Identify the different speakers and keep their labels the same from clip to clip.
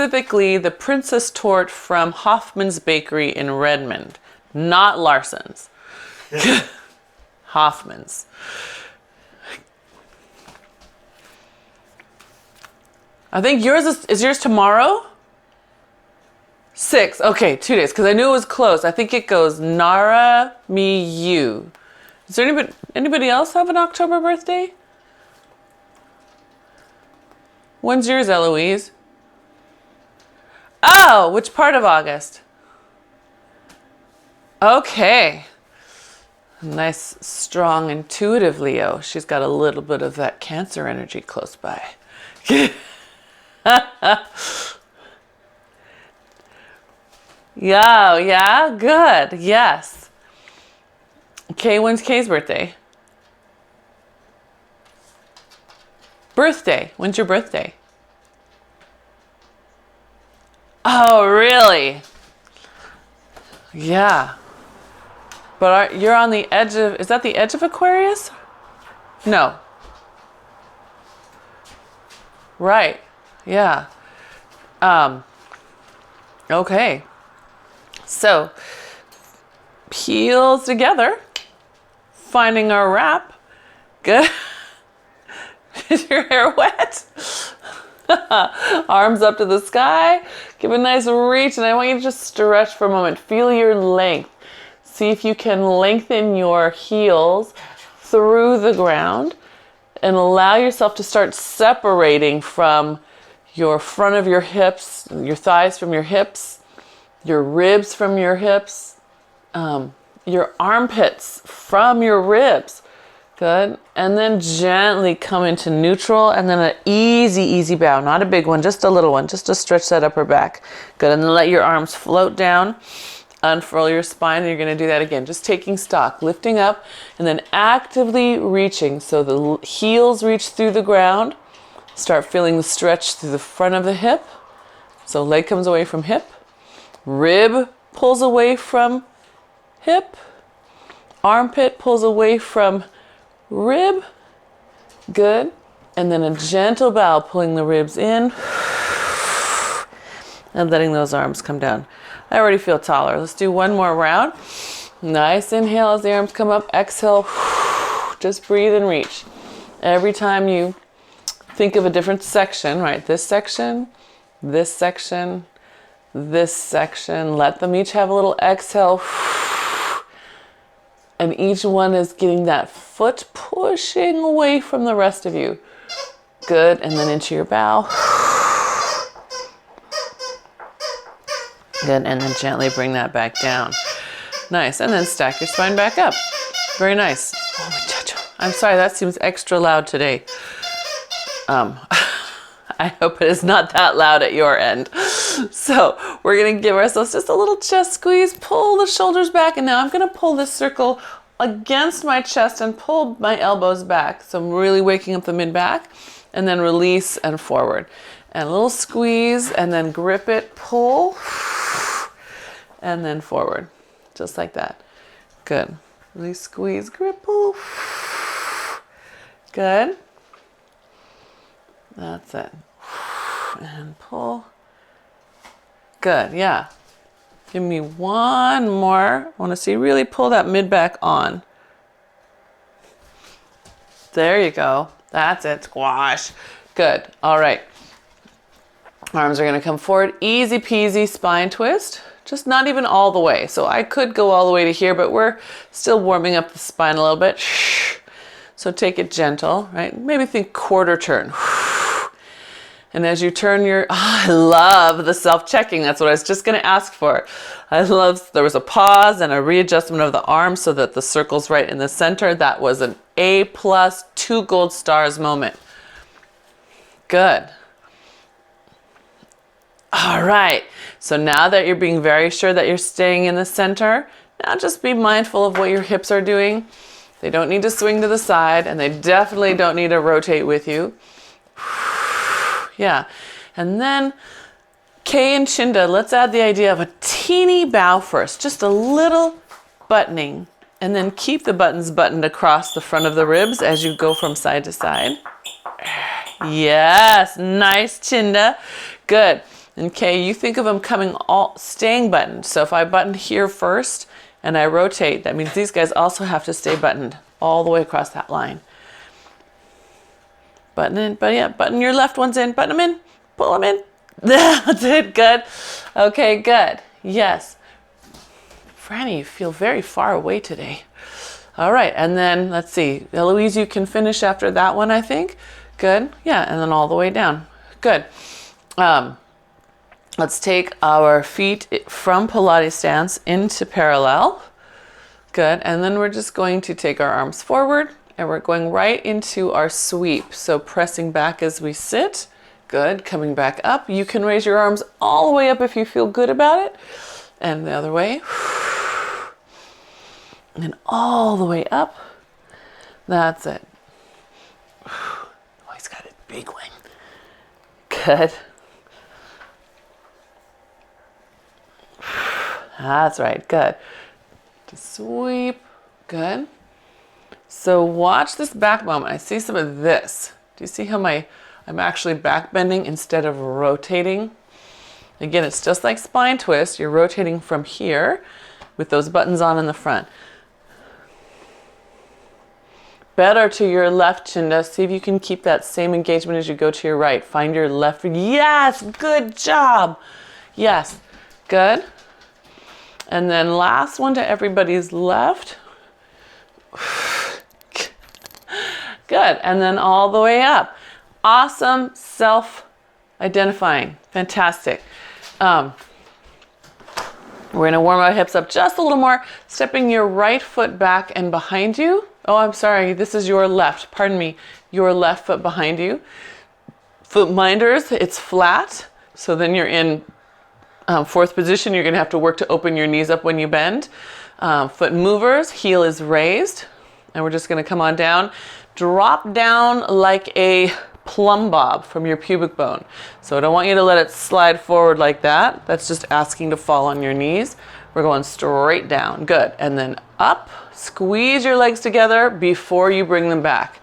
Speaker 1: specifically the Princess Torte from Hoffman's Bakery in Redmond, not Larson's. Hoffman's. I think yours is yours tomorrow? 6. Okay, 2 days, because I knew it was close. I think it goes Nara, me, you. Is there anybody else have an October birthday? When's yours, Eloise? Oh, which part of August? Okay. Nice, strong, intuitive Leo. She's got a little bit of that Cancer energy close by. Yeah, good, yes. Kay, when's Kay's birthday? When's your birthday? Oh, really? Yeah. But you're on the edge of, is that the edge of Aquarius? No. Right, yeah. Okay. So, heels together, finding our wrap. Good. Is your hair wet? Arms up to the sky. Give a nice reach, and I want you to just stretch for a moment. Feel your length. See if you can lengthen your heels through the ground and allow yourself to start separating from your front of your hips, your thighs from your hips, your ribs from your hips, your armpits from your ribs. Good. And then gently come into neutral, and then an easy bow. Not a big one, just a little one, just to stretch that upper back. Good. And then let your arms float down. Unfurl your spine, and you're going to do that again. Just taking stock, lifting up, and then actively reaching. So the heels reach through the ground. Start feeling the stretch through the front of the hip. So leg comes away from hip. Rib pulls away from hip. Armpit pulls away from rib. Good. And then a gentle bow, pulling the ribs in and letting those arms come down. I already feel taller. Let's do one more round. Nice inhale as the arms come up. Exhale. Just breathe and reach. Every time you think of a different section, right? This section, this section, this section. Let them each have a little exhale. And each one is getting that foot pushing away from the rest of you. Good. And then into your bow. Good. And then gently bring that back down. Nice. And then stack your spine back up. Very nice. I'm sorry, that seems extra loud today. I hope it is not that loud at your end. So we're going to give ourselves just a little chest squeeze, pull the shoulders back, and now I'm going to pull this circle against my chest and pull my elbows back. So I'm really waking up the mid-back, and then release and forward. And a little squeeze, and then grip it, pull, and then forward. Just like that. Good. Really squeeze, grip, pull. Good. That's it. And pull. Good, yeah. Give me one more. I want to see really pull that mid-back on. There you go. That's it. Squash. Good. All right. Arms are going to come forward. Easy peasy spine twist. Just not even all the way. So I could go all the way to here, but we're still warming up the spine a little bit. So take it gentle, right? Maybe think quarter turn. And as you turn I love the self-checking. That's what I was just going to ask for. I love, there was a pause and a readjustment of the arms so that the circle's right in the center. That was an A+, 2 gold stars moment. Good. All right. So now that you're being very sure that you're staying in the center, now just be mindful of what your hips are doing. They don't need to swing to the side, and they definitely don't need to rotate with you. Yeah. And then Kay and Chinda, let's add the idea of a teeny bow first, just a little buttoning, and then keep the buttons buttoned across the front of the ribs as you go from side to side. Yes, nice, Chinda. Good. Okay, you think of them staying buttoned. So if I button here first and I rotate, that means these guys also have to stay buttoned all the way across that line. Button in, but yeah, button your left ones in, button them in, pull them in. That's it, good. Okay, good. Yes. Franny, you feel very far away today. All right, and then let's see. Eloise, you can finish after that one, I think. Good. Yeah, and then all the way down. Good. Let's take our feet from Pilates stance into parallel. Good. And then we're just going to take our arms forward and we're going right into our sweep. So pressing back as we sit. Good. Coming back up. You can raise your arms all the way up if you feel good about it. And the other way. And all the way up. That's it. Oh, he's got a big one. Good. That's right. Good. To sweep. Good. So watch this back moment. I see some of this. Do you see how I'm actually back bending instead of rotating? Again, it's just like spine twist. You're rotating from here with those buttons on in the front. Better to your left, Chinda. See if you can keep that same engagement as you go to your right. Find your left. Yes, good job. Yes, good. And then last one to everybody's left. Good. And then all the way up. Awesome. Self-identifying. Fantastic. We're going to warm our hips up just a little more. Stepping your right foot back and behind you. Oh, I'm sorry. This is your left. Pardon me. Your left foot behind you. Foot minders, it's flat. So then you're in fourth position. You're going to have to work to open your knees up when you bend. Foot movers, heel is raised. And we're just going to come on down. Drop down like a plumb bob from your pubic bone. So I don't want you to let it slide forward like that. That's just asking to fall on your knees. We're going straight down. Good. And then up. Squeeze your legs together before you bring them back.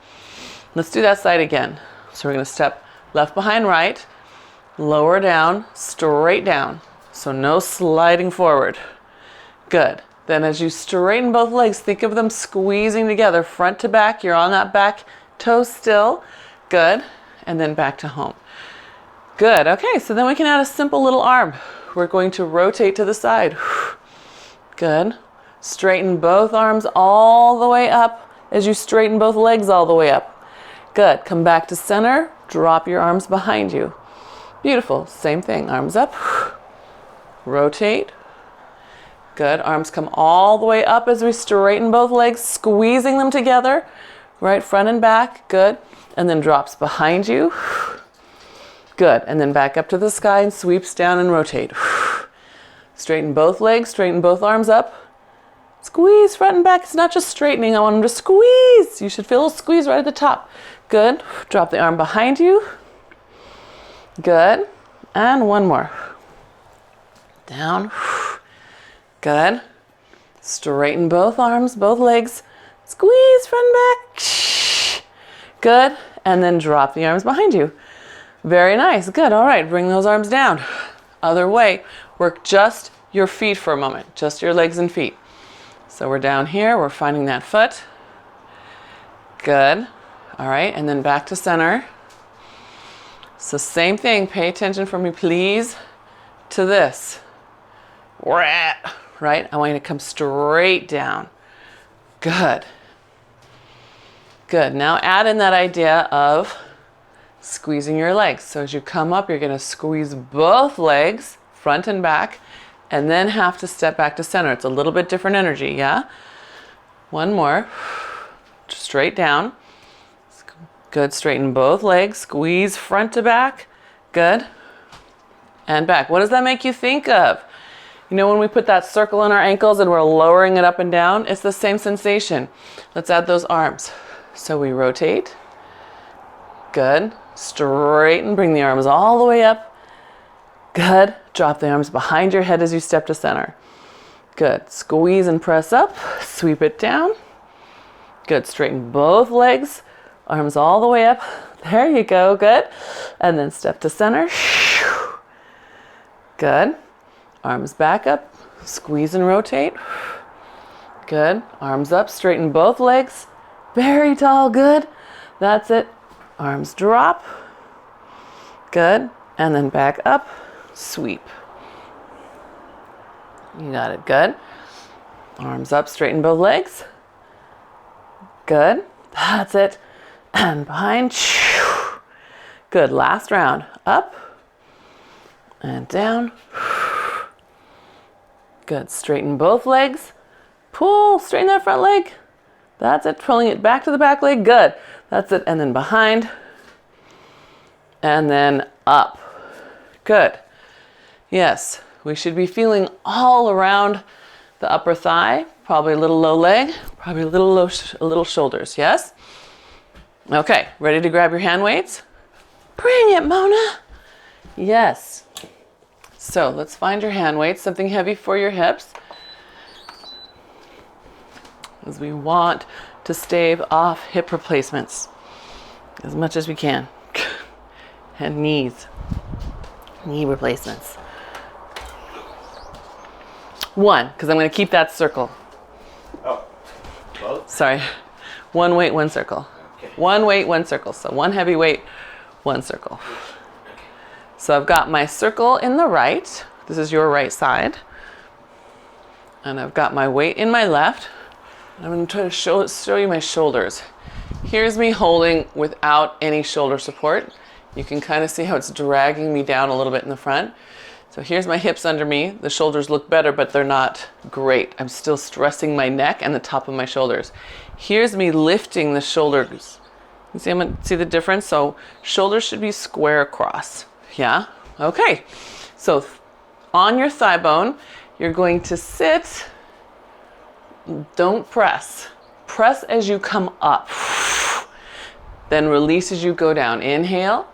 Speaker 1: Let's do that side again. So we're going to step left behind right, lower down, straight down. So no sliding forward. Good. Then as you straighten both legs, think of them squeezing together front to back. You're on that back toe still. Good. And then back to home. Good. Okay, so then we can add a simple little arm. We're going to rotate to the side. Good. Straighten both arms all the way up as you straighten both legs all the way up. Good. Come back to center. Drop your arms behind you. Beautiful. Same thing. Arms up. Rotate. Good. Arms come all the way up as we straighten both legs, squeezing them together. Right, front and back. Good. And then drops behind you. Good. And then back up to the sky and sweeps down and rotate. Straighten both legs, straighten both arms up. Squeeze front and back. It's not just straightening. I want them to squeeze. You should feel a squeeze right at the top. Good. Drop the arm behind you. Good. And one more. Down. Good. Straighten both arms, both legs. Squeeze front and back. Good. And then drop the arms behind you. Very nice. Good. All right. Bring those arms down. Other way. Work just your feet for a moment. Just your legs and feet. So we're down here. We're finding that foot. Good. All right. And then back to center. So same thing. Pay attention for me, please, to this. Right? I want you to come straight down. Good. Good. Now add in that idea of squeezing your legs. So as you come up, you're going to squeeze both legs, front and back, and then have to step back to center. It's a little bit different energy, yeah? One more. Straight down. Good. Straighten both legs. Squeeze front to back. Good. And back. What does that make you think of? You know when we put that circle in our ankles and we're lowering it up and down? It's the same sensation. Let's add those arms. So we rotate. Good. Straighten. Bring the arms all the way up. Good. Drop the arms behind your head as you step to center. Good. Squeeze and press up. Sweep it down. Good. Straighten both legs. Arms all the way up. There you go. Good. And then step to center. Good. Arms back up. Squeeze and rotate. Good. Arms up. Straighten both legs. Very tall. Good. That's it. Arms drop. Good. And then back up. Sweep. You got it. Good. Arms up. Straighten both legs. Good. That's it. And behind. Good. Last round. Up and down. Good. Straighten both legs. Pull. Straighten that front leg. That's it. Pulling it back to the back leg. Good. That's it. And then behind. And then up. Good. Yes. We should be feeling all around the upper thigh. Probably a little low leg. Probably a little shoulders. Yes? Okay. Ready to grab your hand weights? Bring it, Mona. Yes. So let's find your hand weights. Something heavy for your hips. As we want to stave off hip replacements as much as we can. And knees. Knee replacements. 1, because I'm going to keep that circle.
Speaker 2: Oh, both?
Speaker 1: Sorry. 1 weight, 1 circle.
Speaker 2: Okay.
Speaker 1: 1 weight, 1 circle. So 1 heavy weight, 1 circle.
Speaker 2: Okay.
Speaker 1: So I've got my circle in the right. This is your right side. And I've got my weight in my left. I'm going to try to show you my shoulders. Here's me holding without any shoulder support. You can kind of see how it's dragging me down a little bit in the front. So here's my hips under me. The shoulders look better, but they're not great. I'm still stressing my neck and the top of my shoulders. Here's me lifting the shoulders. You see the difference? So shoulders should be square across. Yeah? Okay. So on your thigh bone, you're going to sit. Don't press. Press as you come up. Then release as you go down. Inhale.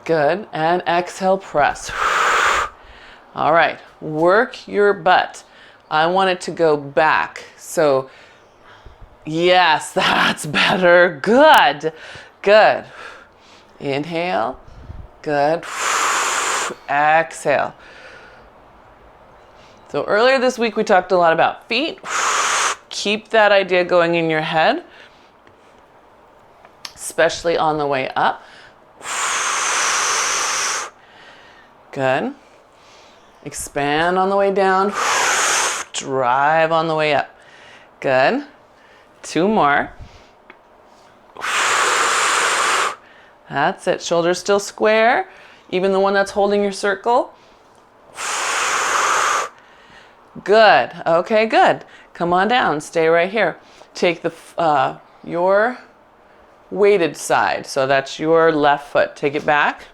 Speaker 1: Good. And exhale, press. All right. Work your butt. I want it to go back. So, yes, that's better. Good. Good. Inhale. Good. Exhale. So earlier this week, we talked a lot about feet. Keep that idea going in your head, especially on the way up. Good. Expand on the way down. Drive on the way up. Good. 2 more. That's it. Shoulders still square, even the one that's holding your circle. Good. Okay, good. Come on down. Stay right here. Take the your weighted side. So that's your left foot. Take it back.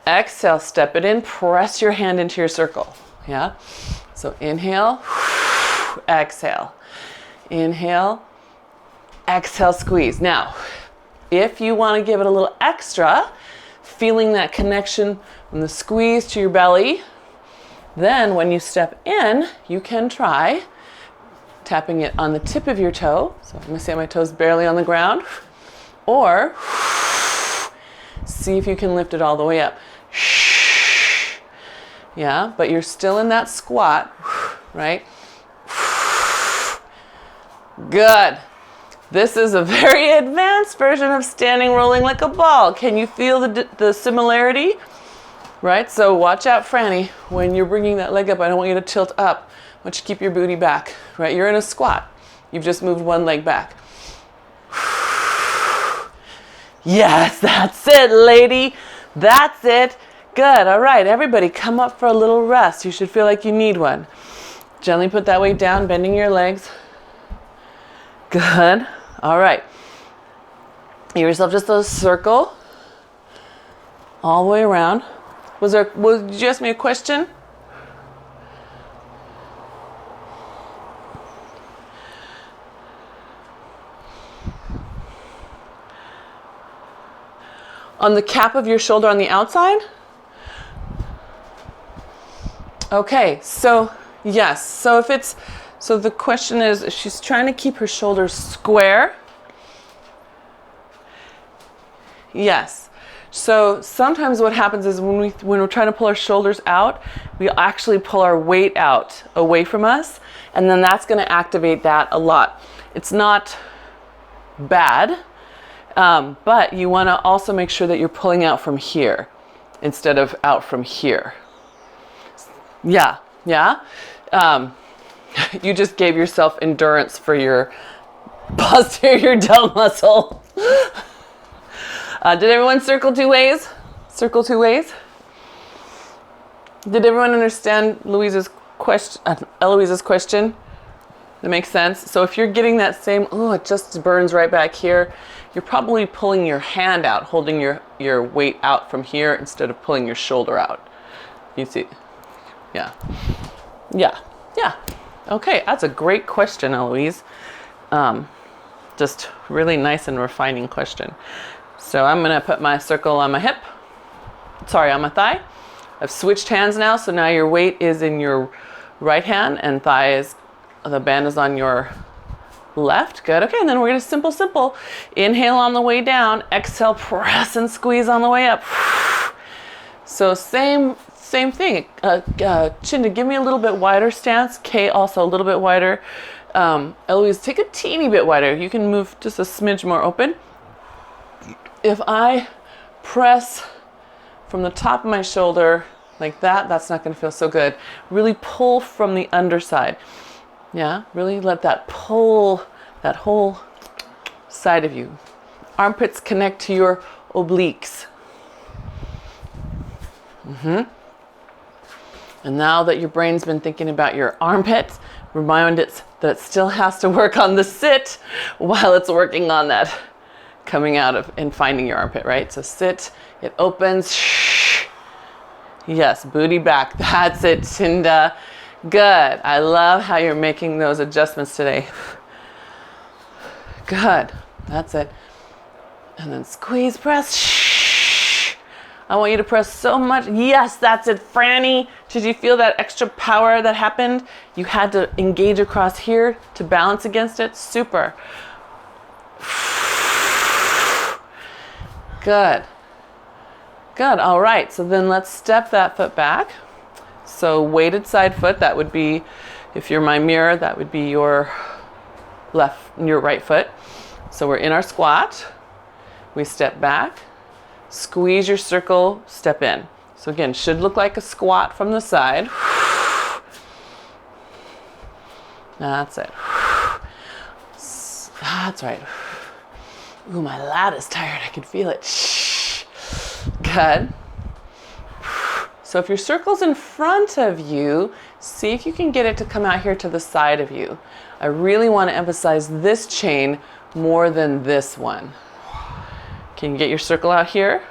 Speaker 1: Exhale, step it in. Press your hand into your circle. Yeah? So inhale. Exhale. Inhale. Exhale, squeeze. Now, if you want to give it a little extra, feeling that connection from the squeeze to your belly, then when you step in, you can try tapping it on the tip of your toe. So I'm going to say my toes barely on the ground. Or see if you can lift it all the way up. Yeah, but you're still in that squat, right? Good. This is a very advanced version of standing rolling like a ball. Can you feel the similarity? Right, so watch out, Franny. When you're bringing that leg up, I don't want you to tilt up. I want you to keep your booty back, right? You're in a squat. You've just moved one leg back. Yes, that's it, lady. That's it. Good, all right, everybody come up for a little rest. You should feel like you need one. Gently put that weight down, bending your legs. Good, all right. Give yourself just a circle all the way around. Did you ask me a question? On the cap of your shoulder on the outside? Okay, so yes. So the question is, if she's trying to keep her shoulders square. Yes. So sometimes what happens is when we're trying to pull our shoulders out, we actually pull our weight out away from us, and then that's going to activate that a lot. It's not bad, but you want to also make sure that you're pulling out from here instead of out from here. Yeah. You just gave yourself endurance for your posterior delt muscle. Did everyone circle 2 ways? Circle 2 ways? Did everyone understand Eloise's question? That makes sense. So if you're getting that same, oh, it just burns right back here, you're probably pulling your hand out, holding your weight out from here instead of pulling your shoulder out. You see? Yeah. Okay, that's a great question, Eloise. Just really nice and refining question. So I'm gonna put my circle on my hip. Sorry, on my thigh. I've switched hands now, so now your weight is in your right hand and the band is on your left. Good. Okay, and then we're gonna simple. Inhale on the way down. Exhale, press and squeeze on the way up. So same thing. Chinda, give me a little bit wider stance. Kay, also a little bit wider. Eloise, take a teeny bit wider. You can move just a smidge more open. If I press from the top of my shoulder like that, that's not going to feel so good. Really pull from the underside. Yeah, really let that pull that whole side of you. Armpits connect to your obliques. And now that your brain's been thinking about your armpits, remind it that it still has to work on the sit while it's working on that coming out of and finding your armpit, right? So sit, it opens. Yes, booty back. That's it, Chinda. Good. I love how you're making those adjustments today. Good. That's it. And then squeeze, press. I want you to press so much. Yes, that's it, Franny. Did you feel that extra power that happened? You had to engage across here to balance against it. Super. Good. All right. So then let's step that foot back. So weighted side foot, that would be, if you're my mirror, that would be your right foot. So we're in our squat. We step back, squeeze your circle, step in. So again, should look like a squat from the side. That's it. That's right. Ooh, my lat is tired. I can feel it. Good. So if your circle's in front of you, see if you can get it to come out here to the side of you. I really want to emphasize this chain more than this one. Can you get your circle out here?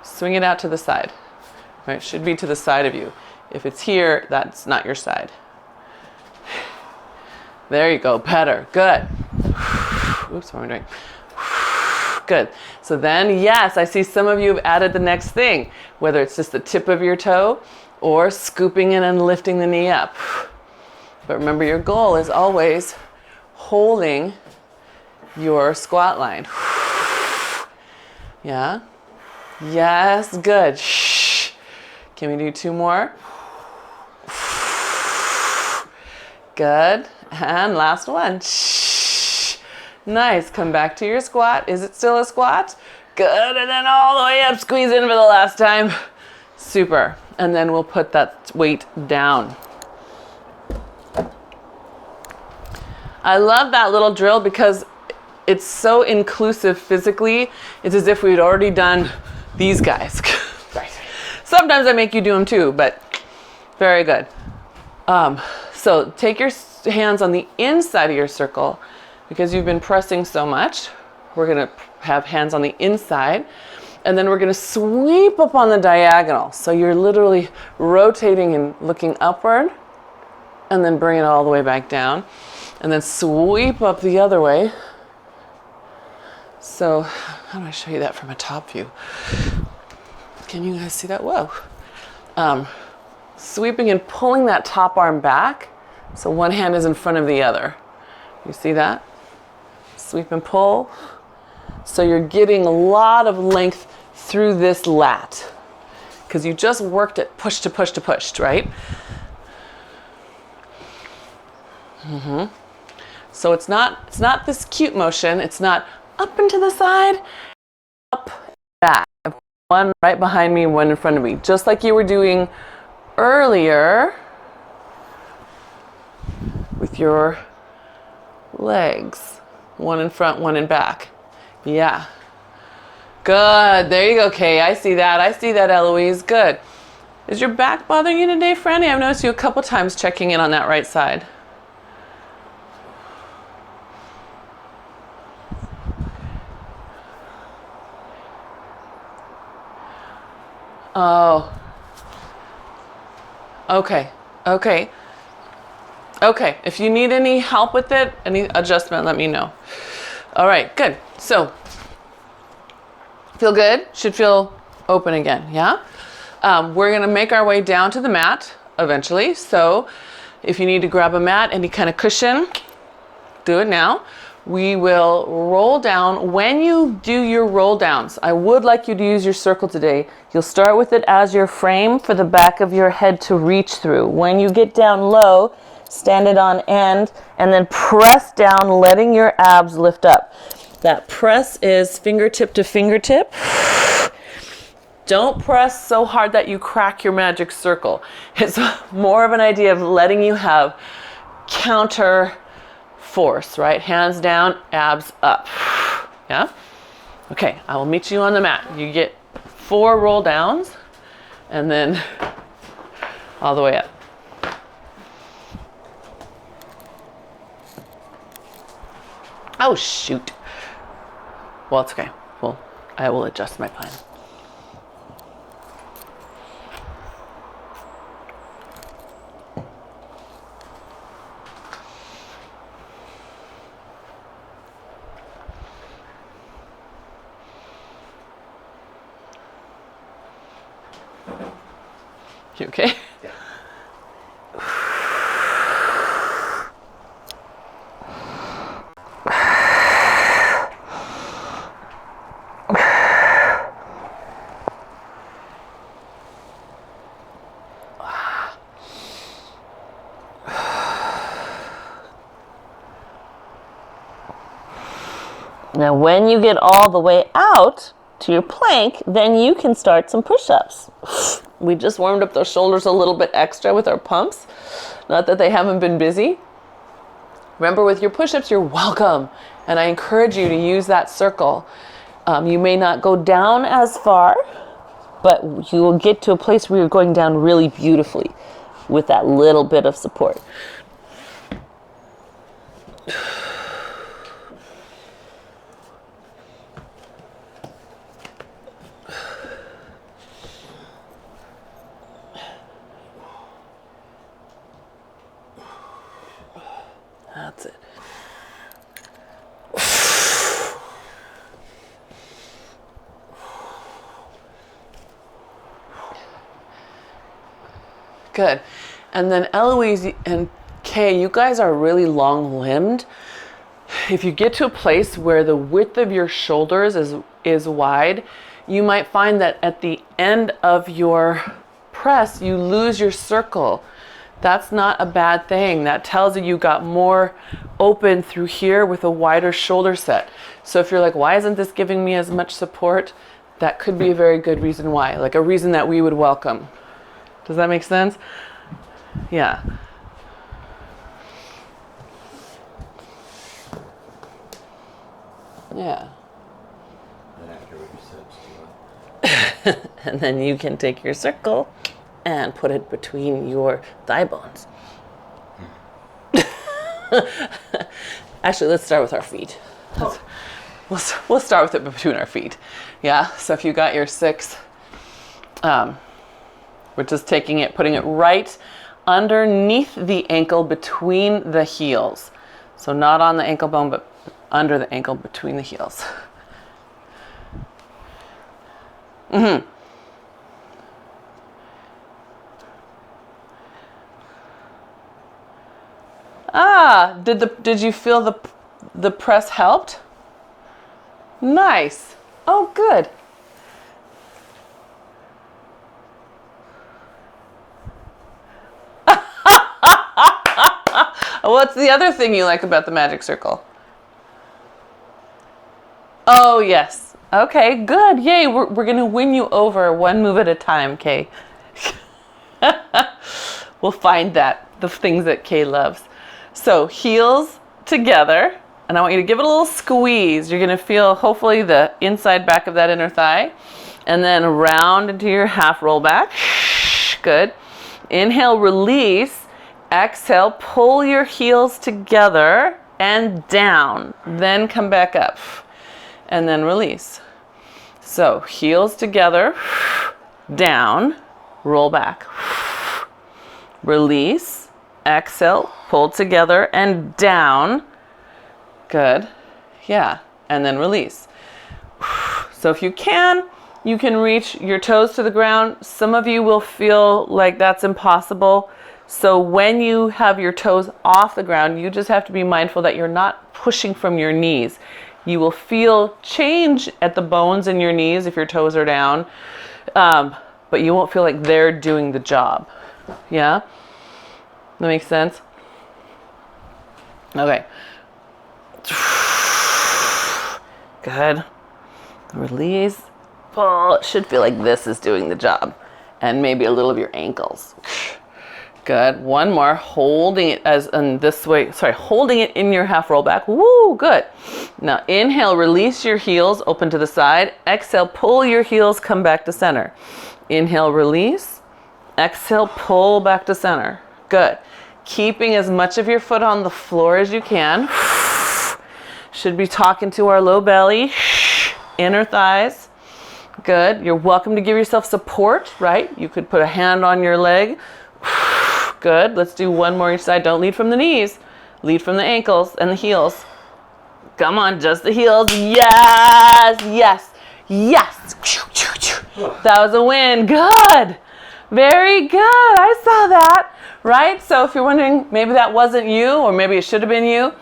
Speaker 1: Swing it out to the side. Right, should be to the side of you. If it's here, that's not your side. There you go, better, good. Oops, what am I doing? Good. So then, yes, I see some of you have added the next thing, whether it's just the tip of your toe or scooping in and lifting the knee up. But remember, your goal is always holding your squat line. Yeah? Yes, good. Can we do 2 more? Good. And last one. Nice. Come back to your squat. Is it still a squat? Good. And then all the way up. Squeeze in for the last time. Super. And then we'll put that weight down. I love that little drill because it's so inclusive physically. It's as if we'd already done these guys. Sometimes I make you do them too, but very good. So take your hands on the inside of your circle because you've been pressing so much. We're gonna have hands on the inside and then we're gonna sweep up on the diagonal. So you're literally rotating and looking upward and then bring it all the way back down and then sweep up the other way. So how do I show you that from a top view? Can you guys see that? Whoa. Sweeping and pulling that top arm back. So one hand is in front of the other. You see that? Sweep and pull. So you're getting a lot of length through this lat. Because you just worked it push to push to push, right? So it's not this cute motion. It's not up and to the side, up, back. One right behind me, one in front of me. Just like you were doing earlier with your legs. One in front, one in back. Yeah. Good. There you go, Kay. I see that. I see that, Eloise. Good. Is your back bothering you today, Franny? I've noticed you a couple times checking in on that right side. Oh. Okay. Okay. Okay. If you need any help with it, any adjustment, let me know. All right. Good. So, feel good? Should feel open again. Yeah? We're going to make our way down to the mat eventually. So, if you need to grab a mat, any kind of cushion, do it now. We will roll down. When you do your roll downs, I would like you to use your circle today. You'll start with it as your frame for the back of your head to reach through. When you get down low, stand it on end and then press down, letting your abs lift up. That press is fingertip to fingertip. Don't press so hard that you crack your magic circle. It's more of an idea of letting you have counter force, right? Hands down, abs up. Yeah? Okay, I will meet you on the mat. You get 4 roll downs and then all the way up. Oh, shoot. Well, it's okay. Well, I will adjust my plan. You okay?
Speaker 2: Yeah.
Speaker 3: Now, when you get all the way out to your plank, then you can start some push-ups.
Speaker 1: We just warmed up those shoulders a little bit extra with our pumps. Not that they haven't been busy. Remember, with your push-ups, you're welcome. And I encourage you to use that circle. You may not go down as far, but you will get to a place where you're going down really beautifully with that little bit of support. That's it. Good. And then Eloise and Kay, you guys are really long-limbed. If you get to a place where the width of your shoulders is wide, you might find that at the end of your press, you lose your circle. That's not a bad thing. That tells you got more open through here with a wider shoulder set. So if you're like, why isn't this giving me as much support? That could be a very good reason why, like a reason that we would welcome. Does that make sense? Yeah. Yeah.
Speaker 2: And after what you said,
Speaker 3: And then you can take your circle and put it between your thigh bones.
Speaker 1: Actually, let's start with our feet. We'll start with it between our feet. Yeah, so if you got your 6, we're just taking it, putting it right underneath the ankle between the heels. So not on the ankle bone, but under the ankle between the heels. Mm-hmm. Ah, did you feel the press helped? Nice. Oh, good. What's the other thing you like about the magic circle? Oh, yes. Okay, good. Yay, we're going to win you over one move at a time, Kay. We'll find the things that Kay loves. So heels together, and I want you to give it a little squeeze. You're going to feel, hopefully, the inside back of that inner thigh, and then round into your half roll back. Good. Inhale, release. Exhale, pull your heels together and down. Then come back up. And then release. So heels together, down, roll back. Release, exhale, pull together and down. Good. Yeah. And then release. So if you can reach your toes to the ground. Some of you will feel like that's impossible. So when you have your toes off the ground, you just have to be mindful that you're not pushing from your knees. You will feel change at the bones in your knees if your toes are down, but you won't feel like they're doing the job. Yeah? That makes sense? Okay. Good. Release. Pull. It should feel like this is doing the job. And maybe a little of your ankles. Good. One more. Holding it as in this way. Sorry, holding it in your half roll back. Woo, good. Now inhale, release your heels, open to the side. Exhale, pull your heels, come back to center. Inhale, release. Exhale, pull back to center. Good. Keeping as much of your foot on the floor as you can. Should be talking to our low belly, inner thighs. Good. You're welcome to give yourself support, right? You could put a hand on your leg. Good. Let's do one more each side. Don't lead from the knees. Lead from the ankles and the heels. Come on, just the heels. Yes, yes, yes. That was a win. Good. Very good. I saw that. Right? So if you're wondering, maybe that wasn't you, or maybe it should have been you.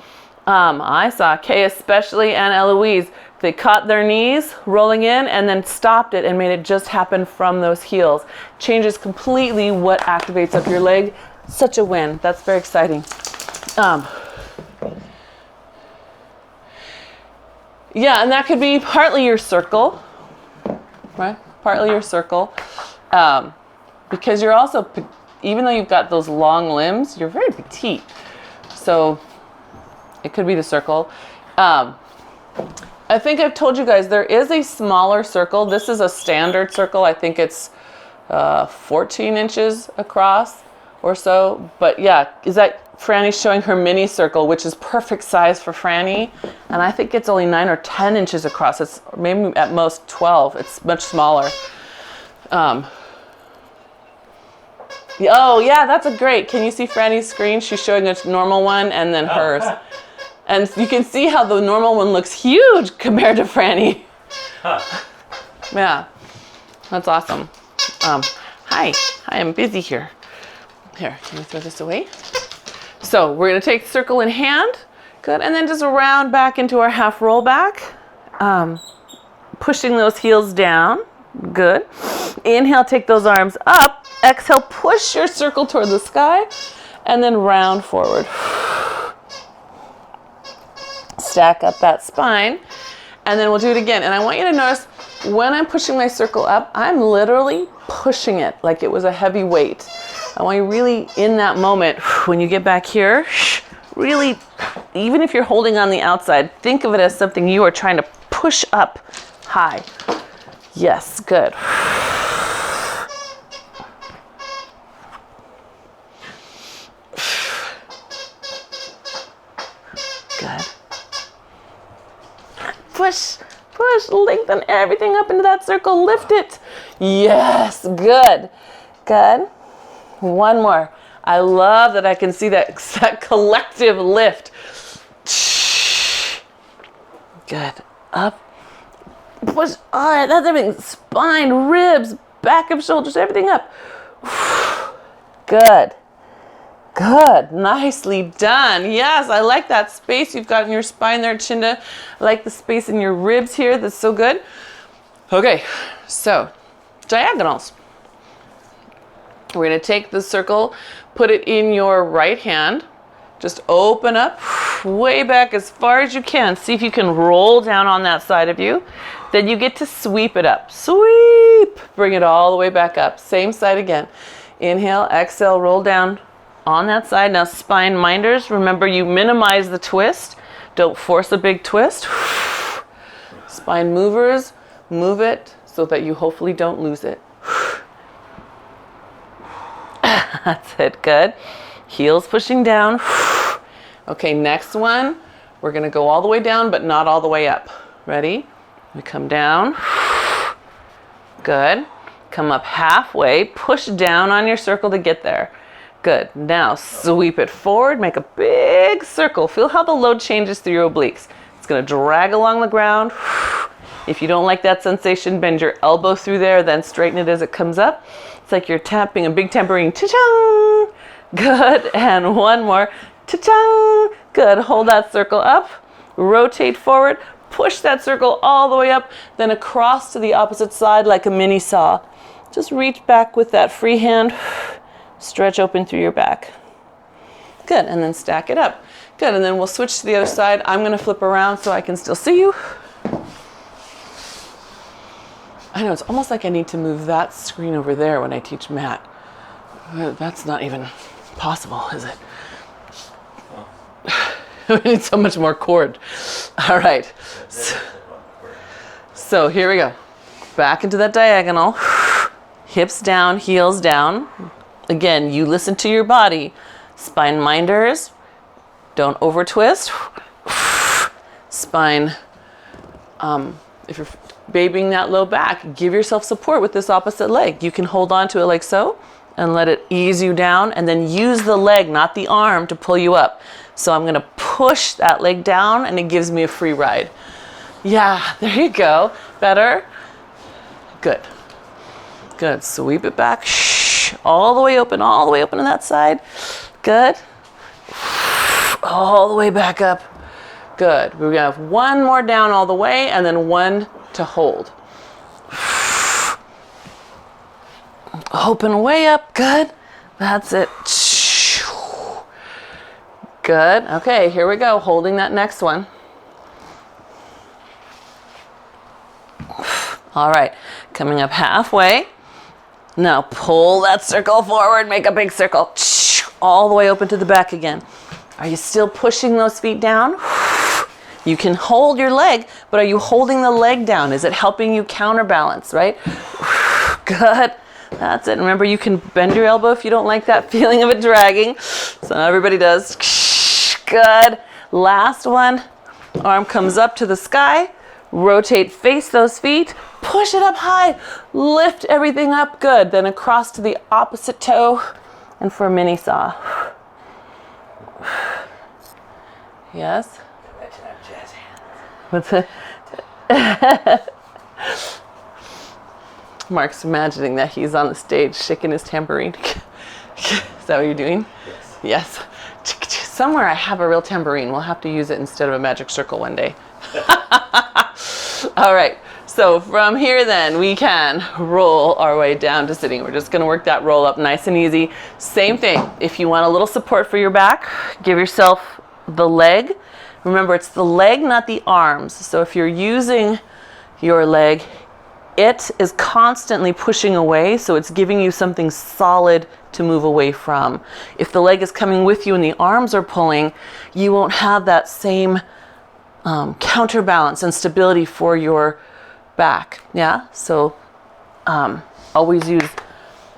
Speaker 1: I saw Kay especially and Eloise. They caught their knees rolling in and then stopped it and made it just happen from those heels. Changes completely what activates up your leg. Such a win. That's very exciting. Yeah, and that could be partly your circle, right? Partly your circle. Because you're also, even though you've got those long limbs, you're very petite. So it could be the circle. I think I've told you guys there is a smaller circle. This is a standard circle. I think it's 14 inches across or so. But yeah, is that Franny's showing her mini circle, which is perfect size for Franny. And I think it's only 9 or 10 inches across. It's maybe at most 12. It's much smaller. Oh yeah, that's a great. Can you see Franny's screen? She's showing a normal one and then hers. And you can see how the normal one looks huge compared to Franny. Huh. Yeah, that's awesome. Hi, I'm busy here. Here, can you throw this away? So we're gonna take circle in hand. Good, and then just round back into our half roll back. Pushing those heels down. Good. Inhale, take those arms up. Exhale, push your circle toward the sky. And then round forward. Stack up that spine. And then we'll do it again. And I want you to notice when I'm pushing my circle up, I'm literally pushing it like it was a heavy weight. I want you really in that moment, when you get back here, really, even if you're holding on the outside, think of it as something you are trying to push up high. Yes, good. Good. Push, push, lengthen everything up into that circle. Lift it. Yes, good. Good. One more. I love that I can see that collective lift. Good. Up. Push. All right, that's everything. Spine, ribs, back of shoulders, everything up. Good. Good. Nicely done. Yes, I like that space you've got in your spine there, Chinda. I like the space in your ribs here. That's so good. Okay, so diagonals. We're going to take the circle, put it in your right hand, Just open up, way back as far as you can. See if you can roll down on that side of you. Then you get to sweep it up. Sweep! Bring it all the way back up. Same side again. Inhale, exhale, roll down on that side. Now spine minders. Remember, you minimize the twist. Don't force a big twist. Spine movers, move it so that you hopefully don't lose it. That's it, good. Heels pushing down. Okay, next one. We're gonna go all the way down, but not all the way up. Ready? We come down. Good. Come up halfway. Push down on your circle to get there. Good. Now sweep it forward. Make a big circle. Feel how the load changes through your obliques. It's gonna drag along the ground. If you don't like that sensation, bend your elbow through there, then straighten it as it comes up. It's like you're tapping a big tambourine. Cha-chang! Good. And one more. Cha-chang! Good. Hold that circle up. Rotate forward. Push that circle all the way up, then across to the opposite side like a mini saw. Just reach back with that free hand. Stretch open through your back. Good. And then stack it up. Good. And then we'll switch to the other side. I'm going to flip around so I can still see you. I know, it's almost like I need to move that screen over there when I teach mat. That's not even possible, is it? We need so much more cord. All right. So here we go. Back into that diagonal. Hips down, heels down. Again, you listen to your body. Spine minders. Don't over twist. Spine, if you're babying that low back, give yourself support with this opposite leg. You can hold on to it like so and let it ease you down, and then use the leg, not the arm, to pull you up. So I'm gonna push that leg down and it gives me a free ride. Yeah, there you go. Better? Good. Good. Sweep it back. Shh. All the way open on that side. Good. All the way back up. Good. We're gonna have one more down all the way and then one to hold. Open way up. Good. That's it. Good. Okay, here we go. Holding that next one. All right. Coming up halfway. Now pull that circle forward. Make a big circle. All the way open to the back again. Are you still pushing those feet down? You can hold your leg, but are you holding the leg down? Is it helping you counterbalance, right? Good. That's it. Remember, you can bend your elbow if you don't like that feeling of it dragging. So not everybody does. Good. Last one. Arm comes up to the sky. Rotate, face those feet. Push it up high. Lift everything up. Good. Then across to the opposite toe. And for a mini saw. Yes? What's it? Mark's imagining that he's on the stage shaking his tambourine. Is that what you're doing?
Speaker 2: Yes.
Speaker 1: Yes. Somewhere I have a real tambourine. We'll have to use it instead of a magic circle one day. All right. So from here then, we can roll our way down to sitting. We're just going to work that roll up nice and easy. Same thing. If you want a little support for your back, give yourself the leg. Remember, it's the leg, not the arms. So if you're using your leg, it is constantly pushing away, so it's giving you something solid to move away from. If the leg is coming with you and the arms are pulling, you won't have that same counterbalance and stability for your back. Yeah, so always use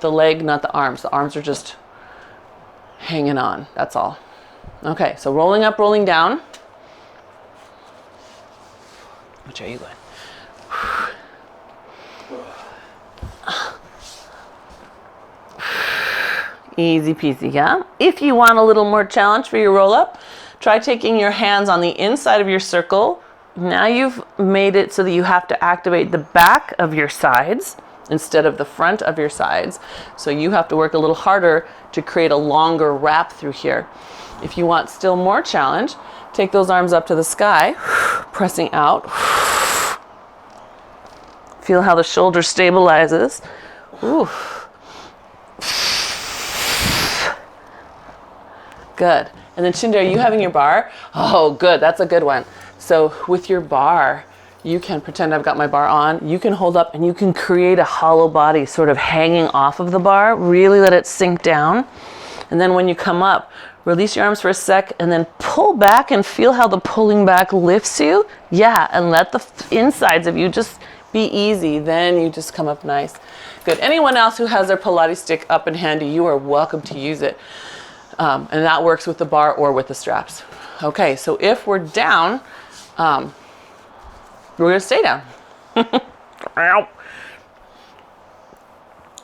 Speaker 1: the leg, not the arms. The arms are just hanging on, that's all. Okay, so rolling up, rolling down. Which are you going? Easy peasy, yeah? If you want a little more challenge for your roll up, try taking your hands on the inside of your circle. Now you've made it so that you have to activate the back of your sides instead of the front of your sides. So you have to work a little harder to create a longer wrap through here. If you want still more challenge, take those arms up to the sky, pressing out. Feel how the shoulder stabilizes. Ooh. Good. And then Shinda, are you having your bar? Oh, good. That's a good one. So with your bar, you can pretend I've got my bar on. You can hold up and you can create a hollow body sort of hanging off of the bar. Really let it sink down. And then when you come up, release your arms for a sec and then pull back and feel how the pulling back lifts you. Yeah, and let the insides of you just be easy. Then you just come up nice. Good. Anyone else who has their Pilates stick up and handy, you are welcome to use it. And that works with the bar or with the straps. Okay, so if we're down, we're going to stay down.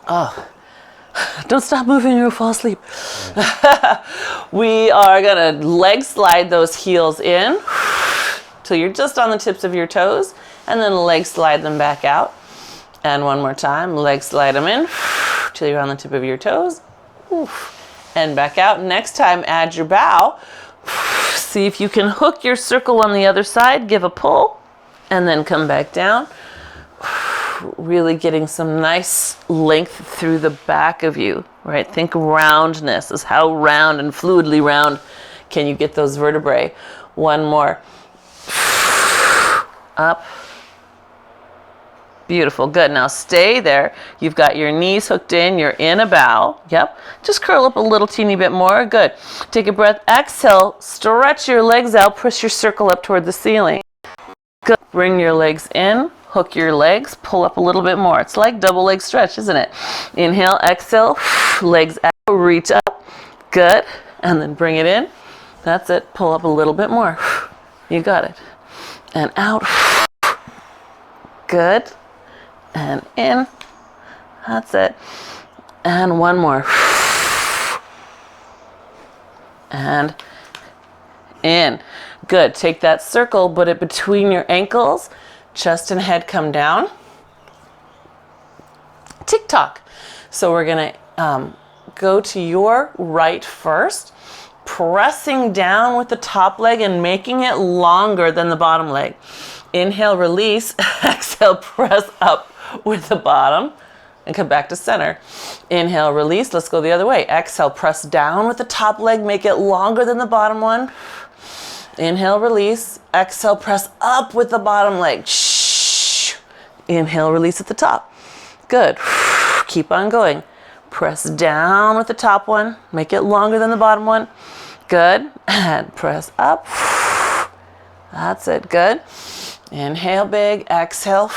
Speaker 1: Oh, don't stop moving or you'll fall asleep. We are going to leg slide those heels in till you're just on the tips of your toes, and then leg slide them back out. And one more time, leg slide them in till you're on the tip of your toes. And back out. Next time, add your bow. See if you can hook your circle on the other side, give a pull, and then come back down. Really getting some nice length through the back of you, right? Think roundness is how round and fluidly round can you get those vertebrae. One more. Up. Beautiful. Good. Now stay there. You've got your knees hooked in. You're in a bow. Yep. Just curl up a little teeny bit more. Good. Take a breath. Exhale. Stretch your legs out. Push your circle up toward the ceiling. Good. Bring your legs in. Hook your legs. Pull up a little bit more. It's like double leg stretch, isn't it? Inhale. Exhale. Legs out. Reach up. Good. And then bring it in. That's it. Pull up a little bit more. You got it. And out. Good. And in. That's it. And one more. And in. Good. Take that circle, put it between your ankles. Chest and head come down. Tick-tock. So we're going to go to your right first, pressing down with the top leg and making it longer than the bottom leg. Inhale, release. Exhale, press up with the bottom and come back to center. Inhale, release. Let's go the other way. Exhale, press down with the top leg. Make it longer than the bottom one. Inhale, release. Exhale, press up with the bottom leg. Shh. Inhale, release at the top. Good. Keep on going. Press down with the top one. Make it longer than the bottom one. Good. And press up. That's it. Good. Inhale big. Exhale.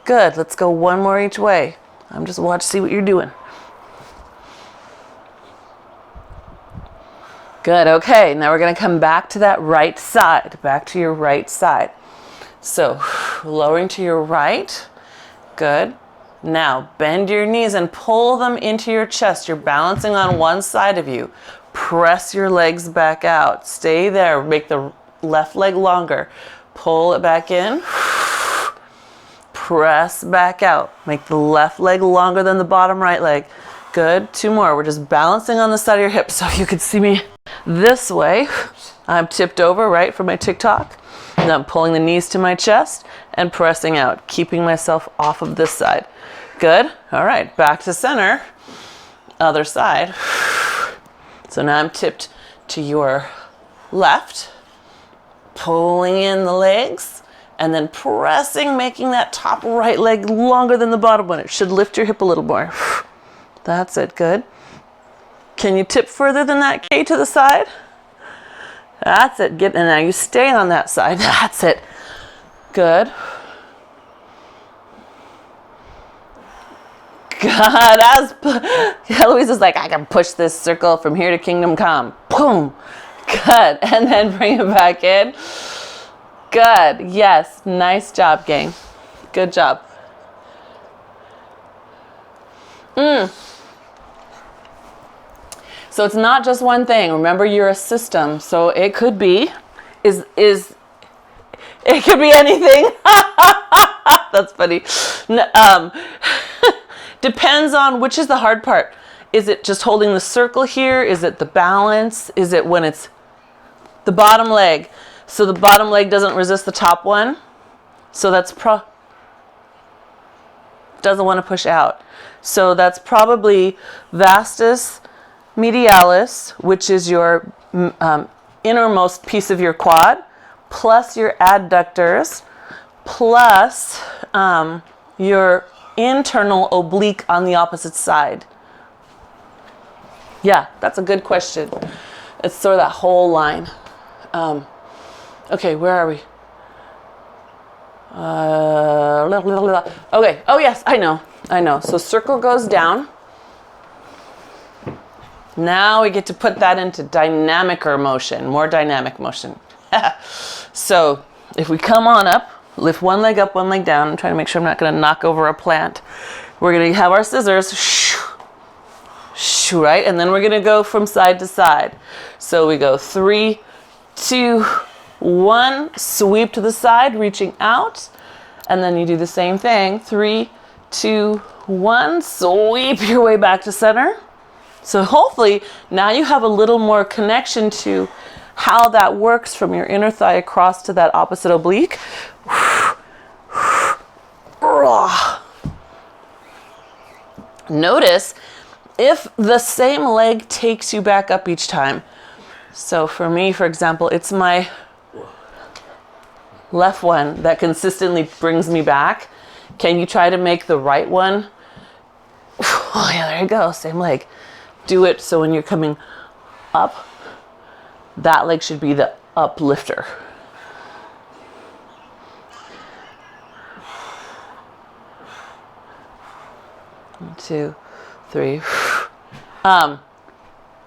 Speaker 1: Good. Let's go one more each way. I'm just watch, see what you're doing. Good. Okay. Now we're going to come back to that right side. Back to your right side. So lowering to your right. Good. Now bend your knees and pull them into your chest. You're balancing on one side of you. Press your legs back out. Stay there. Make the left leg longer. Pull it back in. Press back out. Make the left leg longer than the bottom right leg. Good. Two more. We're just balancing on the side of your hips. So you could see me this way. I'm tipped over, right, for my tick-tock. And I'm pulling the knees to my chest and pressing out, keeping myself off of this side. Good. All right. Back to center. Other side. So now I'm tipped to your left, pulling in the legs, and then pressing, making that top right leg longer than the bottom one. It should lift your hip a little more. That's it. Good. Can you tip further than that, K, to the side? That's it. Get, and now you stay on that side. That's it. Good. God, as Eloise is like, I can push this circle from here to kingdom come. Boom. Good. And then bring it back in. Good. Yes. Nice job, gang. Good job. So it's not just one thing. Remember, you're a system. So it could be, it could be anything. That's funny. Depends on which is the hard part. Is it just holding the circle here? Is it the balance? Is it when it's the bottom leg? So the bottom leg doesn't resist the top one. So that's doesn't want to push out. So that's probably vastus medialis, which is your innermost piece of your quad, plus your adductors, plus your internal oblique on the opposite side. Yeah, that's a good question. It's sort of that whole line. Okay, where are we? Okay, oh yes, I know. So circle goes down. Now we get to put that into dynamicer motion, more dynamic motion. So if we come on up, lift one leg up, one leg down. I'm trying to make sure I'm not going to knock over a plant. We're going to have our scissors, right? And then we're going to go from side to side. So we go 3, 2, 1, sweep to the side, reaching out. And then you do the same thing. 3, 2, 1, sweep your way back to center. So hopefully now you have a little more connection to how that works from your inner thigh across to that opposite oblique. Notice if the same leg takes you back up each time. So for me, for example, it's my left one that consistently brings me back. Can you try to make the right one? Oh yeah, there you go, same leg. Do it so when you're coming up, that leg should be the uplifter. 1, 2, 3.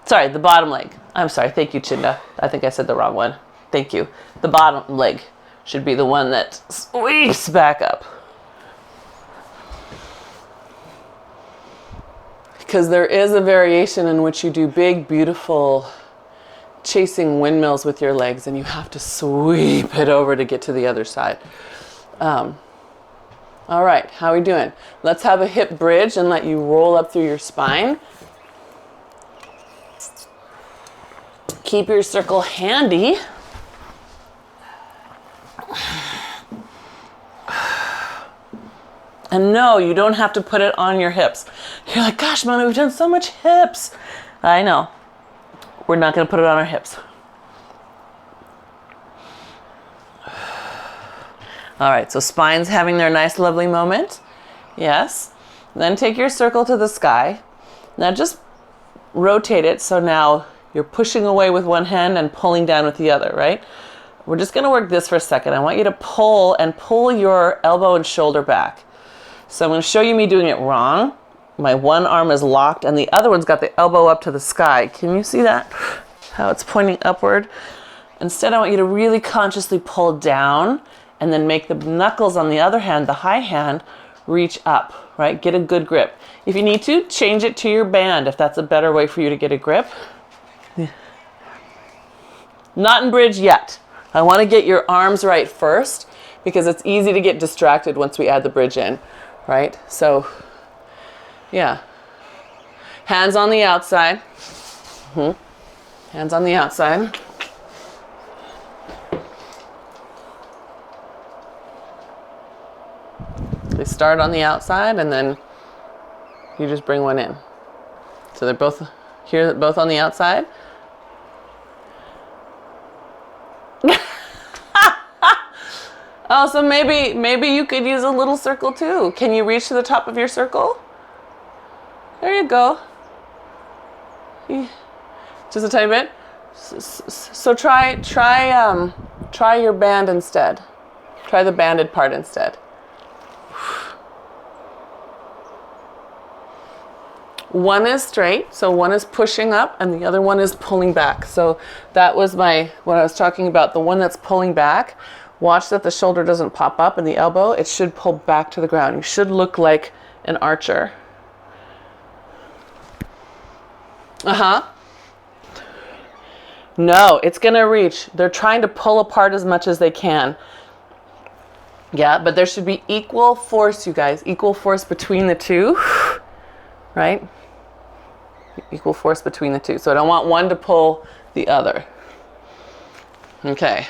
Speaker 1: Sorry, the bottom leg. I'm sorry, thank you, Chinda. I think I said the wrong one. Thank you. The bottom leg should be the one that sweeps back up. Because there is a variation in which you do big, beautiful chasing windmills with your legs, and you have to sweep it over to get to the other side. All right, how are we doing? Let's have a hip bridge and let you roll up through your spine. Keep your circle handy. And no, you don't have to put it on your hips. You're like, gosh, Mommy, we've done so much hips. I know. We're not going to put it on our hips. All right, so spine's having their nice, lovely moment. Yes. Then take your circle to the sky. Now just rotate it so now you're pushing away with one hand and pulling down with the other, right? We're just going to work this for a second. I want you to pull your elbow and shoulder back. So I'm going to show you me doing it wrong. My one arm is locked and the other one's got the elbow up to the sky. Can you see that? How it's pointing upward? Instead, I want you to really consciously pull down and then make the knuckles on the other hand, the high hand, reach up, right? Get a good grip. If you need to, change it to your band if that's a better way for you to get a grip. Not in bridge yet. I want to get your arms right first because it's easy to get distracted once we add the bridge in. Right? So, yeah. Hands on the outside. Hands on the outside. They start on the outside and then you just bring one in. So they're both here, both on the outside. Oh, so maybe you could use a little circle too. Can you reach to the top of your circle? There you go. Just a tiny bit. So try your band instead. Try the banded part instead. One is straight, so one is pushing up and the other one is pulling back. So that was what I was talking about, the one that's pulling back. Watch that the shoulder doesn't pop up and the elbow, it should pull back to the ground. You should look like an archer. No, it's gonna reach. They're trying to pull apart as much as they can. Yeah, but there should be equal force, you guys. Equal force between the two, right? Equal force between the two. So I don't want one to pull the other. Okay.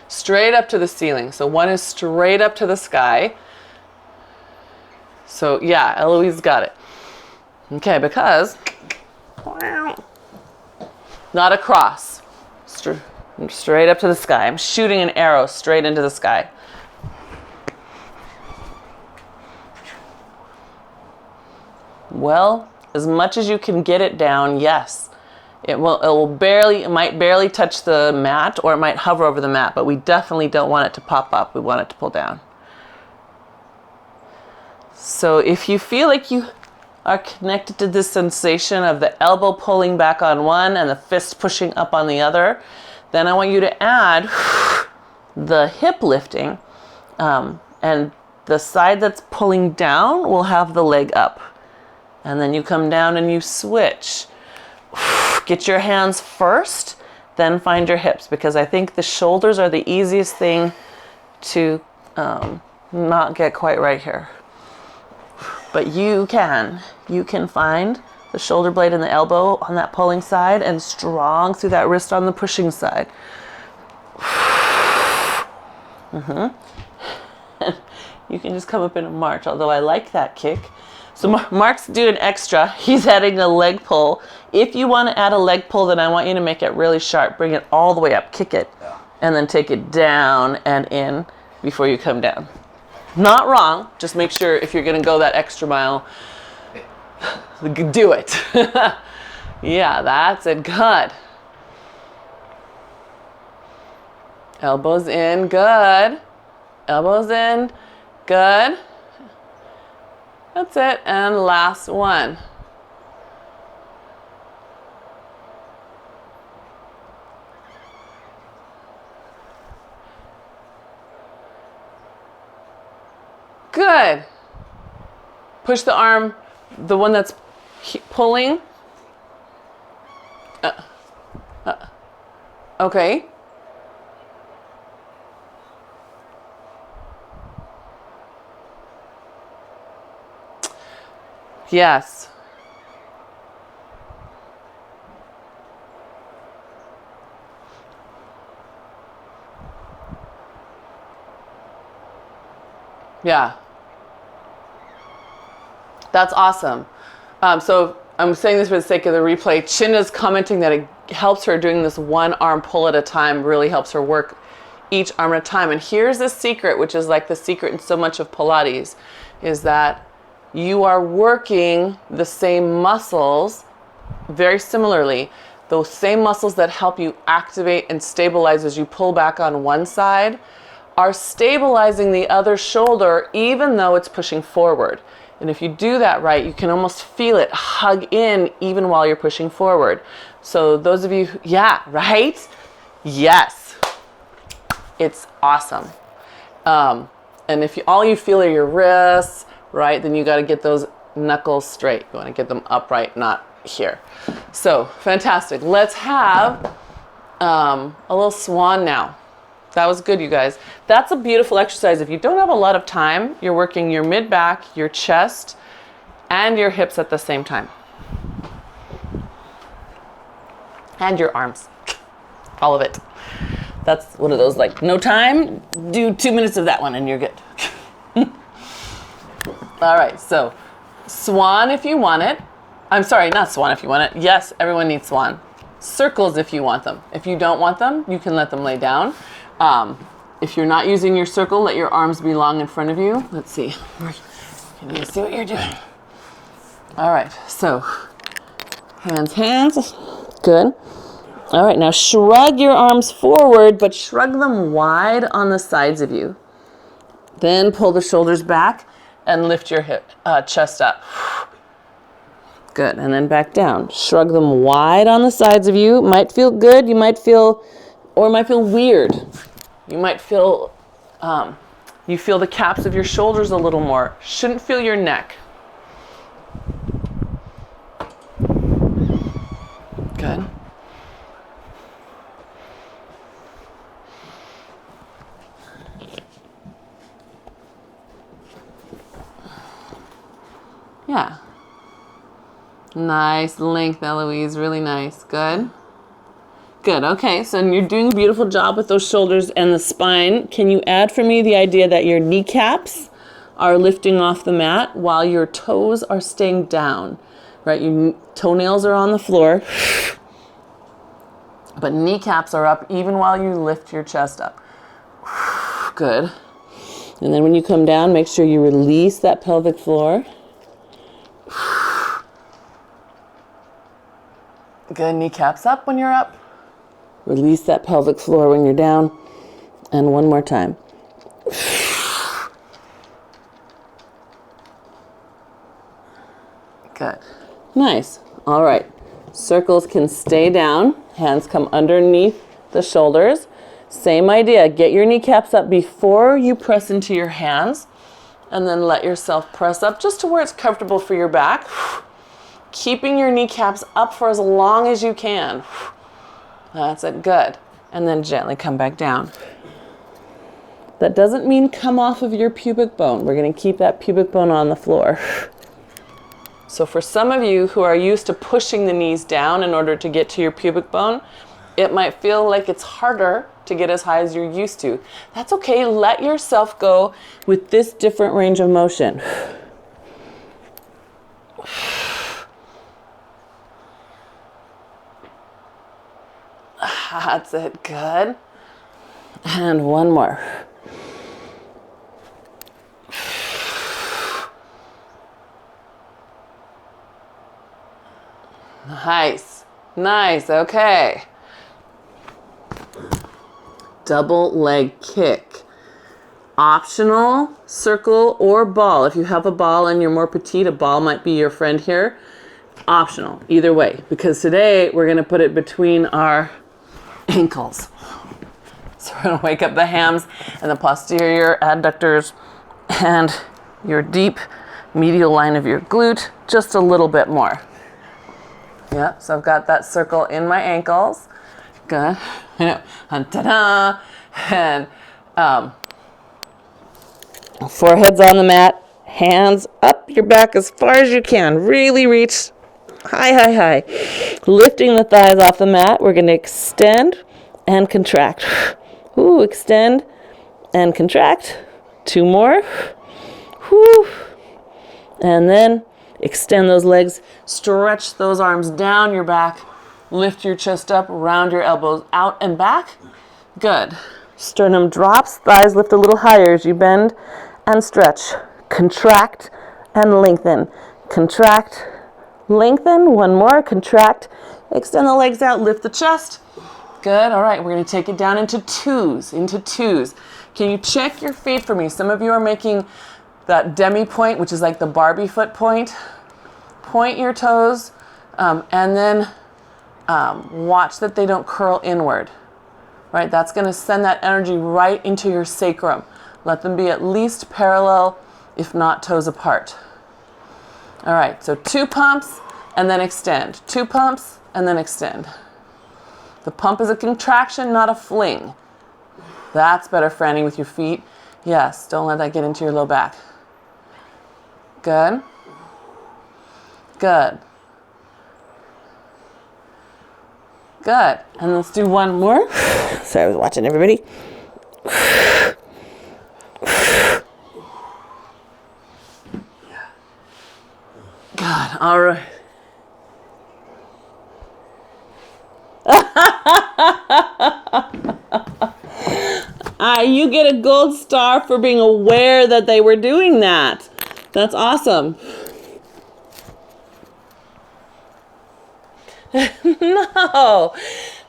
Speaker 1: Straight up to the ceiling. So one is straight up to the sky. So yeah, Eloise got it. Okay, because not across. Straight up to the sky. I'm shooting an arrow straight into the sky. Well, as much as you can get it down, yes. It might barely touch the mat, or it might hover over the mat, but we definitely don't want it to pop up. We want it to pull down. So if you feel like you are connected to this sensation of the elbow pulling back on one and the fist pushing up on the other, then I want you to add the hip lifting, and the side that's pulling down will have the leg up. And then you come down and you switch. Get your hands first, then find your hips, because I think the shoulders are the easiest thing to not get quite right here. But you can find the shoulder blade and the elbow on that pulling side and strong through that wrist on the pushing side. You can just come up in a march, although I like that kick. So Mark's doing extra. He's adding a leg pull. If you want to add a leg pull, then I want you to make it really sharp. Bring it all the way up, kick it, and then take it down and in before you come down. Not wrong. Just make sure if you're going to go that extra mile, do it. Yeah, that's it. Good. Elbows in. Good. Elbows in. Good. That's it. And last one. Good. Push the arm, the one that's pulling. Okay. Yes. Yeah. That's awesome. So I'm saying this for the sake of the replay. Chinda's commenting that it helps her doing this one arm pull at a time, really helps her work each arm at a time. And here's the secret, which is like the secret in so much of Pilates, is that you are working the same muscles very similarly. Those same muscles that help you activate and stabilize as you pull back on one side are stabilizing the other shoulder, even though it's pushing forward. And if you do that right, you can almost feel it hug in even while you're pushing forward. So those of you, yeah, right? Yes. It's awesome. And if all you feel are your wrists, right, then you got to get those knuckles straight. You want to get them upright, not here. So fantastic. Let's have a little swan now. That was good, you guys. That's a beautiful exercise. If you don't have a lot of time, you're working your mid-back, your chest, and your hips at the same time. And your arms. All of it. That's one of those, like, no time, do 2 minutes of that one and you're good. All right, so swan if you want it. I'm sorry, not swan if you want it. Yes, everyone needs swan. Circles if you want them. If you don't want them, you can let them lay down. If you're not using your circle, let your arms be long in front of you. Let's see. Can you see what you're doing? All right, so hands. Good. All right, now shrug your arms forward, but shrug them wide on the sides of you. Then pull the shoulders back and lift your chest up. Good, and then back down. Shrug them wide on the sides of you. Might feel good, you might feel, or it might feel weird. You might feel, you feel the caps of your shoulders a little more. Shouldn't feel your neck. Good. Yeah. Nice length, Eloise. Really nice. Good. Good. Okay, so you're doing a beautiful job with those shoulders and the spine. Can you add for me the idea that your kneecaps are lifting off the mat while your toes are staying down, right? Your toenails are on the floor, but kneecaps are up even while you lift your chest up. Good. And then when you come down, make sure you release that pelvic floor. Good, kneecaps up when you're up. Release that pelvic floor when you're down. And one more time. Good. Nice. All right. Circles can stay down. Hands come underneath the shoulders. Same idea. Get your kneecaps up before you press into your hands. And then let yourself press up just to where it's comfortable for your back. Keeping your kneecaps up for as long as you can. That's it. Good. And then gently come back down. That doesn't mean come off of your pubic bone. We're going to keep that pubic bone on the floor. So for some of you who are used to pushing the knees down in order to get to your pubic bone, it might feel like it's harder to get as high as you're used to. That's okay. Let yourself go with this different range of motion. That's it. Good. And one more. Nice. Nice. Okay. Double leg kick. Optional, circle or ball. If you have a ball and you're more petite, a ball might be your friend here. Optional, either way, because today we're going to put it between our ankles. So we're going to wake up the hams and the posterior adductors and your deep medial line of your glute just a little bit more. Yep, so I've got that circle in my ankles. Good. Ta-da! And forehead's on the mat, hands up your back as far as you can. Really reach high, high, high. Lifting the thighs off the mat. We're going to extend and contract. Ooh, extend and contract. Two more. Whew. And then extend those legs. Stretch those arms down your back. Lift your chest up, round your elbows out and back. Good. Sternum drops, thighs lift a little higher as you bend and stretch. Contract and lengthen. Contract, lengthen. One more. Contract. Extend the legs out, lift the chest. Good. All right, we're going to take it down into twos. Can you check your feet for me? Some of you are making that demi point, which is like the Barbie foot point. Point your toes and then watch that they don't curl inward. Right? That's going to send that energy right into your sacrum. Let them be at least parallel, if not toes apart. All right, so 2 pumps and then extend. 2 pumps and then extend. The pump is a contraction, not a fling. That's better, Franny, with your feet. Yes, don't let that get into your low back. Good. Good. Good. And let's do one more. Sorry, I was watching everybody. God, all right. You get a gold star for being aware that they were doing that. That's awesome. No,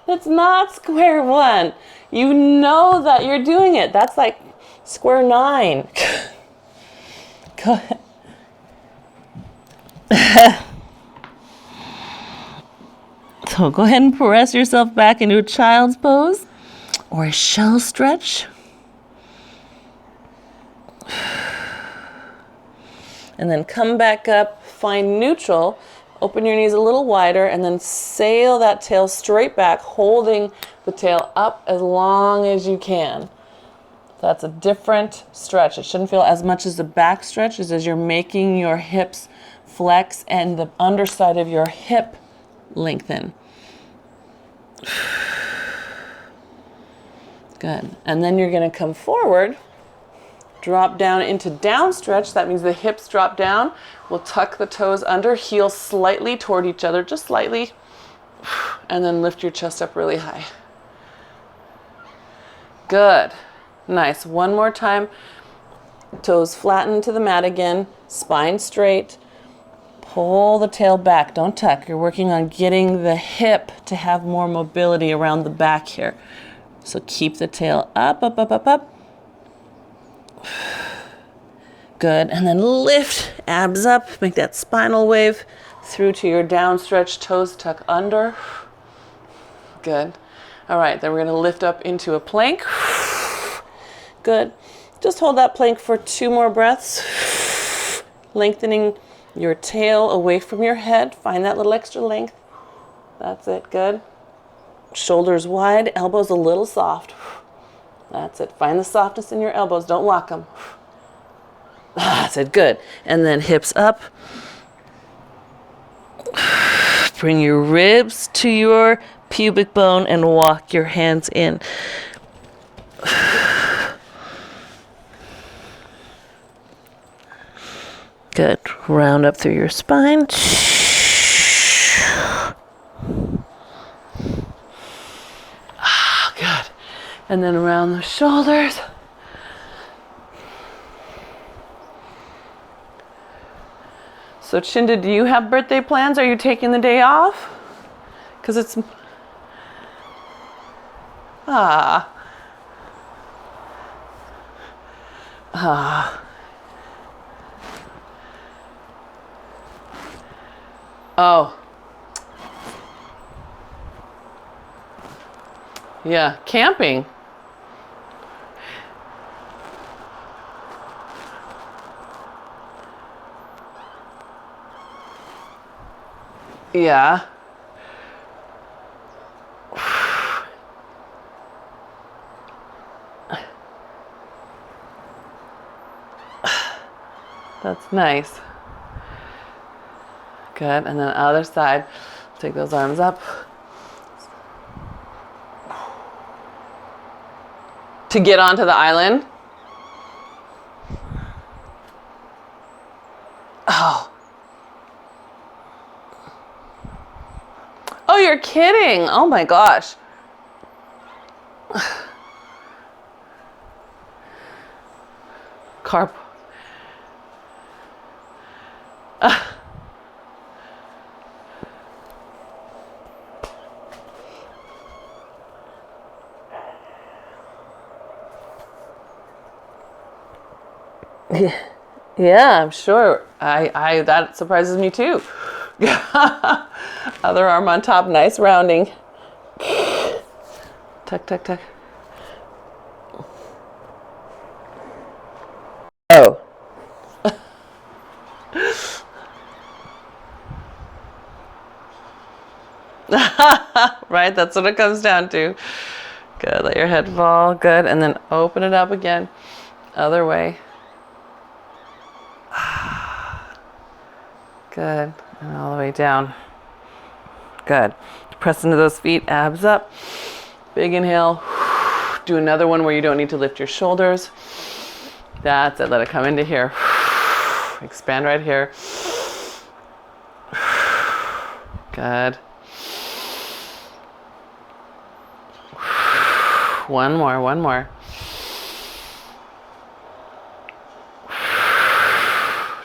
Speaker 1: that's not square one. You know that you're doing it. That's like square 9. Go ahead. So go ahead and press yourself back into a child's pose or a shell stretch. And then come back up, find neutral. Open your knees a little wider and then sail that tail straight back, holding the tail up as long as you can. That's a different stretch. It shouldn't feel as much as the back stretch as you're making your hips flex and the underside of your hip lengthen. Good. And then you're going to come forward, Drop down into down stretch. That means the hips drop down. We'll tuck the toes under, heels slightly toward each other, just slightly. And then lift your chest up really high. Good. Nice. One more time. Toes flatten to the mat again. Spine straight. Pull the tail back. Don't tuck. You're working on getting the hip to have more mobility around the back here. So keep the tail up, up, up, up, up. Good. And then lift, abs up. Make that spinal wave through to your down stretch. Toes tuck under. Good. All right. Then we're going to lift up into a plank. Good. Just hold that plank for 2 more breaths. Lengthening your tail away from your head. Find that little extra length. That's it. Good. Shoulders wide, elbows a little soft. That's it. Find the softness in your elbows. Don't lock them. That's it. Good. And then hips up. Bring your ribs to your pubic bone and walk your hands in. Good. Round up through your spine. Good. And then around the shoulders. So Chinda, do you have birthday plans? Are you taking the day off? Because it's... Oh. Yeah, camping. Yeah. That's nice. Good. And then other side. Take those arms up. To get onto the island. Oh. Oh, you're kidding. Oh my gosh. Carp. Yeah, I'm sure. I that surprises me too. Other arm on top, nice rounding. Tuck, tuck, tuck. Oh. Right, that's what it comes down to. Good, let your head fall. Good, and then open it up again. Other way. Good, and all the way down. Good. Press into those feet, abs up. Big inhale. Do another one where you don't need to lift your shoulders. That's it, let it come into here. Expand right here. Good. One more, one more.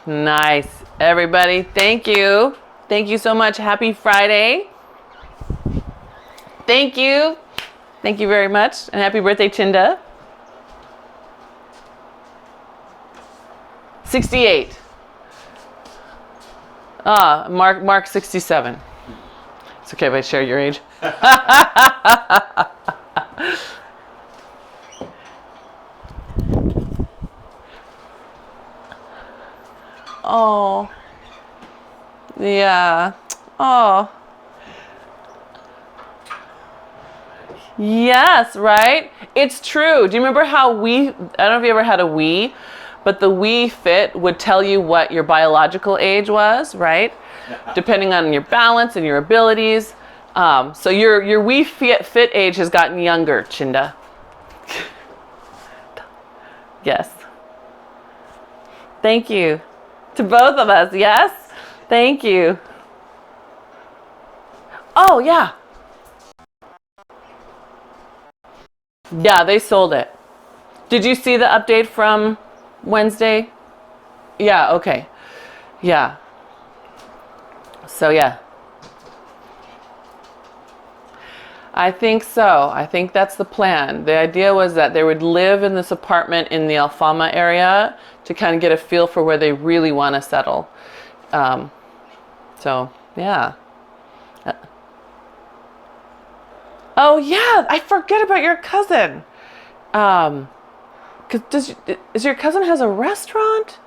Speaker 1: Nice. Everybody, thank you. Thank you so much. Happy Friday. Thank you. Thank you very much. And happy birthday, Chinda. 68. Mark 67. It's okay if I share your age. Oh, yeah. Oh, yes, right? It's true. Do you remember how I don't know if you ever had a Wii, but the Wii Fit would tell you what your biological age was, right? Depending on your balance and your abilities. So your Wii Fit age has gotten younger, Chinda. Yes. Thank you. To both of us, yes? Thank you. Oh, yeah. Yeah, they sold it. Did you see the update from Wednesday? Yeah, okay. Yeah. So, yeah. I think so. I think that's the plan. The idea was that they would live in this apartment in the Alfama area to kind of get a feel for where they really want to settle. So, yeah. Oh, yeah. I forget about your cousin. 'Cause is your cousin has a restaurant?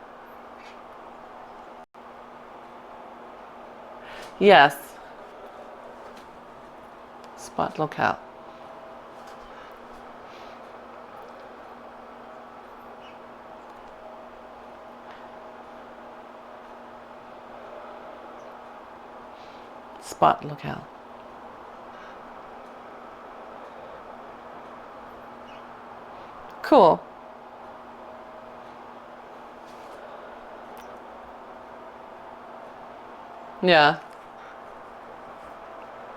Speaker 1: Yes. Spot locale. Spot locale. Cool. Yeah.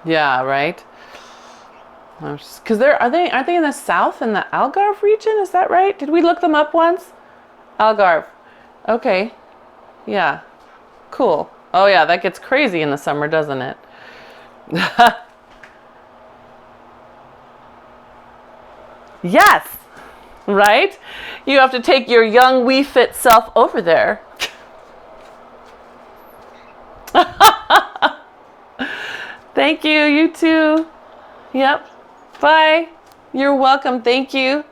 Speaker 1: Yeah, right? Because aren't they in the south in the Algarve region? Is that right? Did we look them up once? Algarve. Okay. Yeah. Cool. Oh yeah, that gets crazy in the summer, doesn't it? Yes. Right? You have to take your young wee fit self over there. Thank you. You too. Yep. Bye. You're welcome. Thank you.